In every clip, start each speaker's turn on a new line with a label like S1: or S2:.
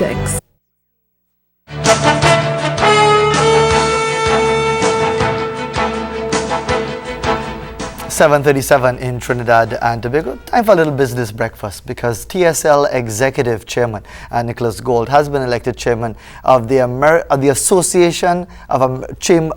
S1: 6.
S2: 7:37 in Trinidad and Tobago. Time for a little business breakfast because TSL Executive Chairman Nicholas Galt has been elected Chairman of the Association of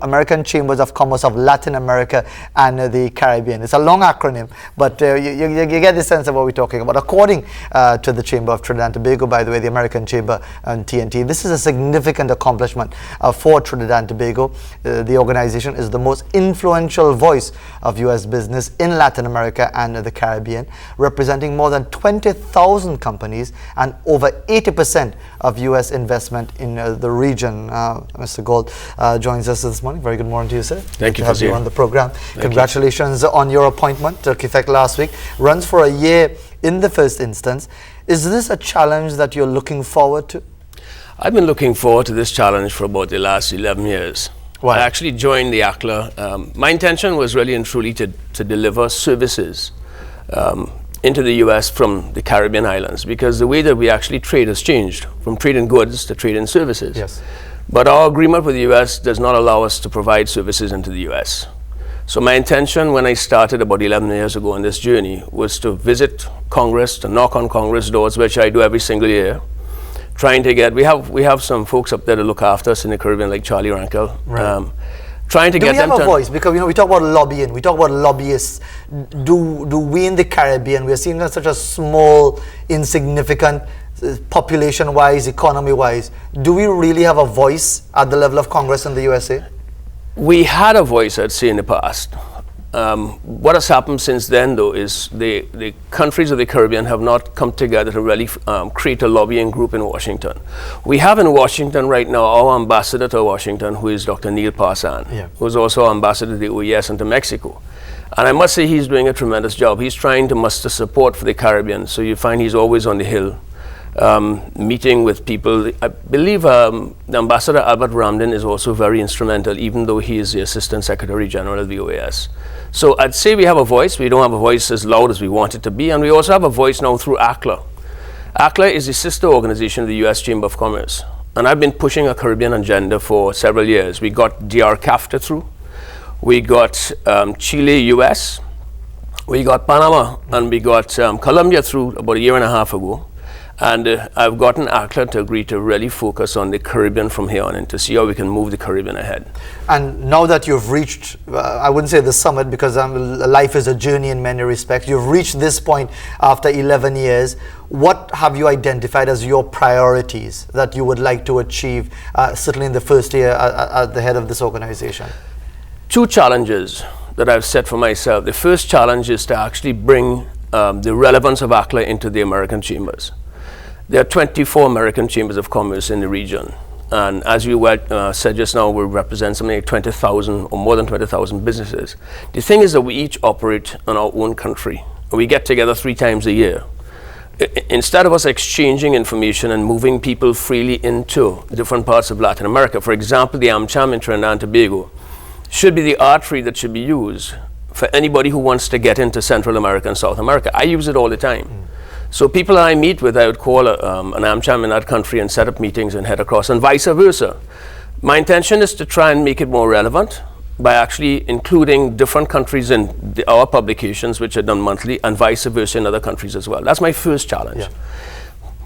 S2: American Chambers of Commerce of Latin America and the Caribbean. It's a long acronym, but you get the sense of what we're talking about. According to the Chamber of Trinidad and Tobago, by the way, the American Chamber and T&T, this is a significant accomplishment for Trinidad and Tobago. The organization is the most influential voice of U.S. business in Latin America and the Caribbean, representing more than 20,000 companies and over 80% of U.S. investment in the region. Mr. Galt joins us this morning. Very good morning to you, sir.
S3: Thank you
S2: for being on the program. Congratulations on your appointment. Took effect last week. Runs for a year in the first instance. Is this a challenge that you're looking forward to?
S3: I've been looking forward to this challenge for about the last 11 years.
S2: Why?
S3: I actually joined the AACCLA. My intention was really and truly to deliver services into the U.S. from the Caribbean islands, because the way that we actually trade has changed from trading goods to trading services.
S2: Yes.
S3: But our agreement with the U.S. does not allow us to provide services into the U.S. So my intention when I started about 11 years ago on this journey was to visit Congress, to knock on Congress doors, which I do every single year. Trying to get, we have some folks up there to look after us in the Caribbean, like Charlie Rankel.
S2: Right.
S3: Trying to get them to...
S2: Do we have a voice? Because, we talk about lobbying, we talk about lobbyists. Do we in the Caribbean, we are seen as such a small, insignificant, population-wise, economy-wise. Do we really have a voice at the level of Congress in the USA? We
S3: had a voice, I'd say, in the past. What has happened since then, though, is the countries of the Caribbean have not come together to really create a lobbying group in Washington. We have in Washington right now our ambassador to Washington, who is Dr. Neil Parsan, who is also ambassador to the OES and to Mexico. And I must say he's doing a tremendous job. He's trying to muster support for the Caribbean, so you find he's always on the Hill. Meeting with people. I believe the Ambassador Albert Ramden is also very instrumental, even though he is the Assistant Secretary General of the OAS. So I'd say we have a voice. We don't have a voice as loud as we want it to be, and we also have a voice now through AACCLA. AACCLA is the sister organization of the U.S. Chamber of Commerce, and I've been pushing a Caribbean agenda for several years. We got DR CAFTA through, we got Chile, U.S., we got Panama, and we got Colombia through about a year and a half ago. And I've gotten AACCLA to agree to really focus on the Caribbean from here on and to see how we can move the Caribbean ahead.
S2: And now that you've reached, I wouldn't say the summit, because life is a journey in many respects. You've reached this point after 11 years. What have you identified as your priorities that you would like to achieve, certainly in the first year at the head of this organization?
S3: Two challenges that I've set for myself. The first challenge is to actually bring the relevance of AACCLA into the American chambers. There are 24 American chambers of commerce in the region. And as you said just now, we represent something like 20,000 or more than 20,000 businesses. The thing is that we each operate in our own country. And we get together 3 times a year. Instead of us exchanging information and moving people freely into different parts of Latin America, for example, the AmCham in Trinidad and Tobago should be the artery that should be used for anybody who wants to get into Central America and South America. I use it all the time. So people I meet with, I would call an AmCham in that country and set up meetings and head across, and vice versa. My intention is to try and make it more relevant by actually including different countries in our publications, which are done monthly, and vice versa in other countries as well. That's my first challenge. Yeah.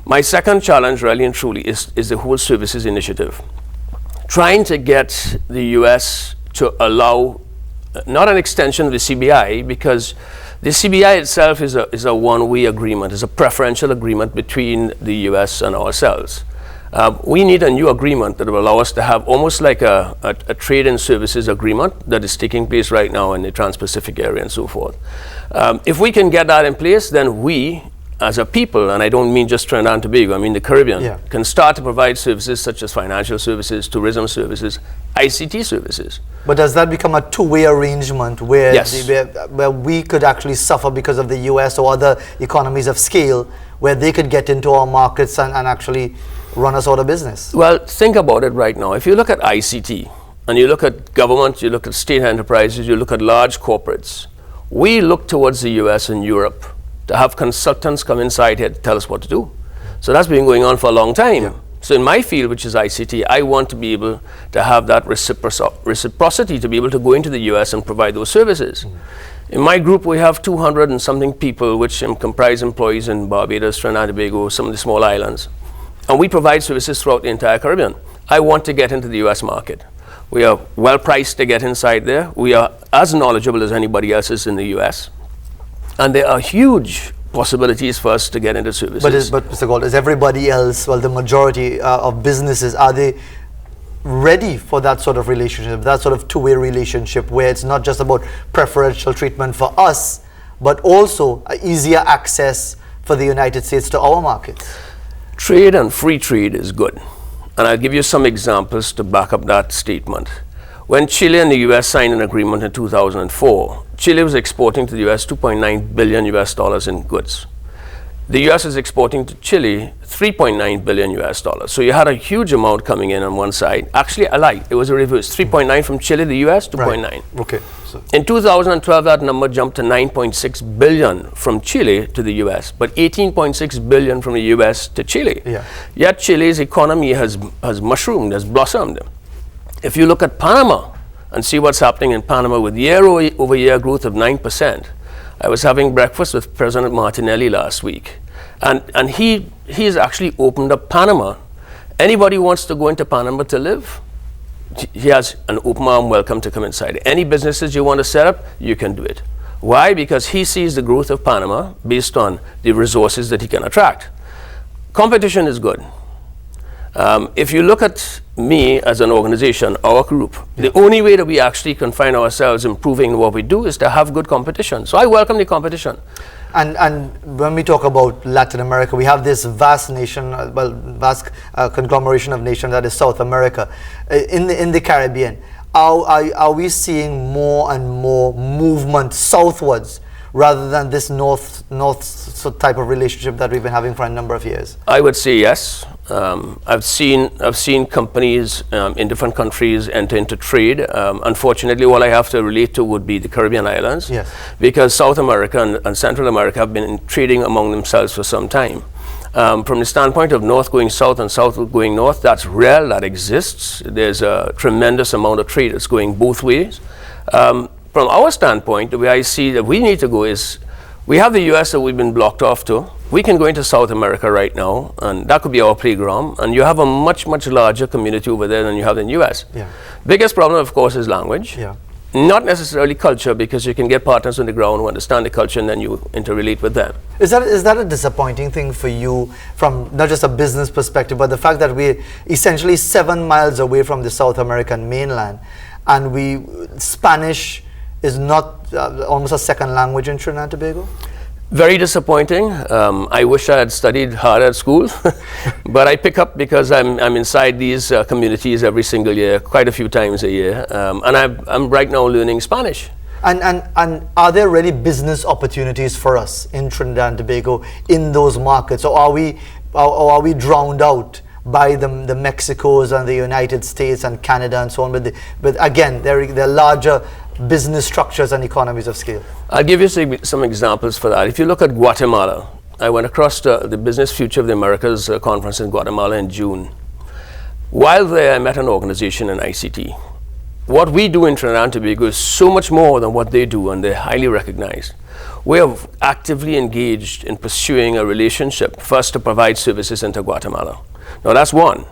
S3: My second challenge, really and truly, is the whole services initiative. Trying to get the US to allow, not an extension of the CBI, because the CBI itself is a one-way agreement, is a preferential agreement between the US and ourselves. We need a new agreement that will allow us to have almost like a trade and services agreement that is taking place right now in the Trans-Pacific area and so forth. If we can get that in place, then we, as a people, and I don't mean just Trinidad and Tobago, I mean the Caribbean, can start to provide services such as financial services, tourism services, ICT services.
S2: But does that become a two-way arrangement where, where we could actually suffer because of the US or other economies of scale, where they could get into our markets and actually run us out of business?
S3: Well, think about it right now. If you look at ICT, and you look at government, you look at state enterprises, you look at large corporates, we look towards the US and Europe to have consultants come inside here to tell us what to do. So that's been going on for a long time. So in my field, which is ICT, I want to be able to have that reciprocity to be able to go into the US and provide those services. In my group, we have 200 and something people, which comprise employees in Barbados, Trinidad and Tobago, some of the small islands. And we provide services throughout the entire Caribbean. I want to get into the US market. We are well priced to get inside there. We are as knowledgeable as anybody else is in the US. And there are huge possibilities for us to get into services.
S2: But Mr. Galt, is everybody else, well, the majority of businesses, are they ready for that sort of relationship, that sort of two-way relationship where it's not just about preferential treatment for us, but also easier access for the United States to our markets?
S3: Trade and free trade is good. And I'll give you some examples to back up that statement. When Chile and the US signed an agreement in 2004, Chile was exporting to the US 2.9 billion US dollars in goods. The US is exporting to Chile 3.9 billion US dollars. So you had a huge amount coming in on one side. Actually, I lied. It was a reverse. 3.9 from Chile, the US, 2.9.
S2: Right. Okay. So
S3: in 2012, that number jumped to 9.6 billion from Chile to the US, but 18.6 billion from the US to Chile.
S2: Yeah.
S3: Yet Chile's economy has mushroomed, has blossomed. If you look at Panama and see what's happening in Panama with year-over-year growth of 9%, I was having breakfast with President Martinelli last week, and he's actually opened up Panama. Anybody who wants to go into Panama to live, he has an open arm welcome to come inside. Any businesses you want to set up, you can do it. Why? Because he sees the growth of Panama based on the resources that he can attract. Competition is good. If you look at me as an organization, our group, the only way that we actually can find ourselves improving what we do is to have good competition. So I welcome the competition.
S2: And when we talk about Latin America, we have this vast nation, vast conglomeration of nations that is South America. In the Caribbean, are we seeing more and more movement southwards rather than this north type of relationship that we've been having for a number of years?
S3: I would say yes. I've seen companies in different countries enter into trade. Unfortunately, all I have to relate to would be the Caribbean islands,
S2: yes,
S3: because South America and Central America have been trading among themselves for some time. From the standpoint of north going south and south going north, that's real, that exists. There's a tremendous amount of trade that's going both ways. From our standpoint, the way I see that we need to go is, we have the US that we've been blocked off to. We can go into South America right now, and that could be our playground. And you have a much, much larger community over there than you have in the US.
S2: Yeah.
S3: Biggest problem, of course, is language.
S2: Yeah.
S3: Not necessarily culture, because you can get partners on the ground who understand the culture and then you interrelate with them.
S2: Is that a disappointing thing for you from not just a business perspective, but the fact that we're essentially 7 miles away from the South American mainland, and Spanish is not almost a second language in Trinidad and Tobago?
S3: Very disappointing. I wish I had studied hard at school, but I pick up because I'm inside these communities every single year, quite a few times a year, and I'm right now learning Spanish.
S2: And are there really business opportunities for us in Trinidad and Tobago in those markets, or are we drowned out by the Mexicos and the United States and Canada and so on? But again, they're larger business structures and economies of scale.
S3: I'll give you some examples for that. If you look at Guatemala, I went across the Business Future of the Americas conference in Guatemala in June. While there, I met an organization in ICT. What we do in Trinidad and Tobago is so much more than what they do, and they're highly recognized. We are actively engaged in pursuing a relationship for us to provide services into Guatemala. Now that's one.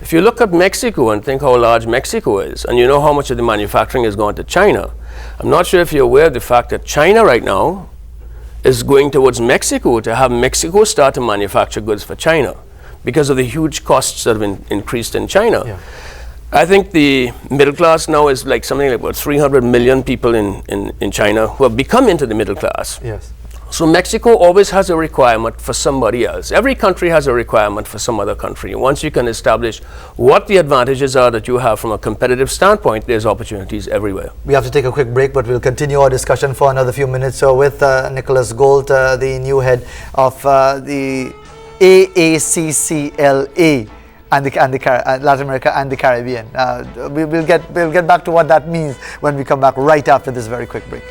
S3: If you look at Mexico and think how large Mexico is, and you know how much of the manufacturing is going to China, I'm not sure if you're aware of the fact that China right now is going towards Mexico to have Mexico start to manufacture goods for China because of the huge costs that have been increased in China.
S2: Yeah.
S3: I think the middle class now is like something like about 300 million people in China who have become into the middle class.
S2: Yes.
S3: So Mexico always has a requirement for somebody else. Every country has a requirement for some other country. Once you can establish what the advantages are that you have from a competitive standpoint, there's opportunities everywhere.
S2: We have to take a quick break, but we'll continue our discussion for another few minutes. So with Nicholas Galt, the new head of the AACCLA and the Latin America and the Caribbean. We'll get back to what that means when we come back right after this very quick break.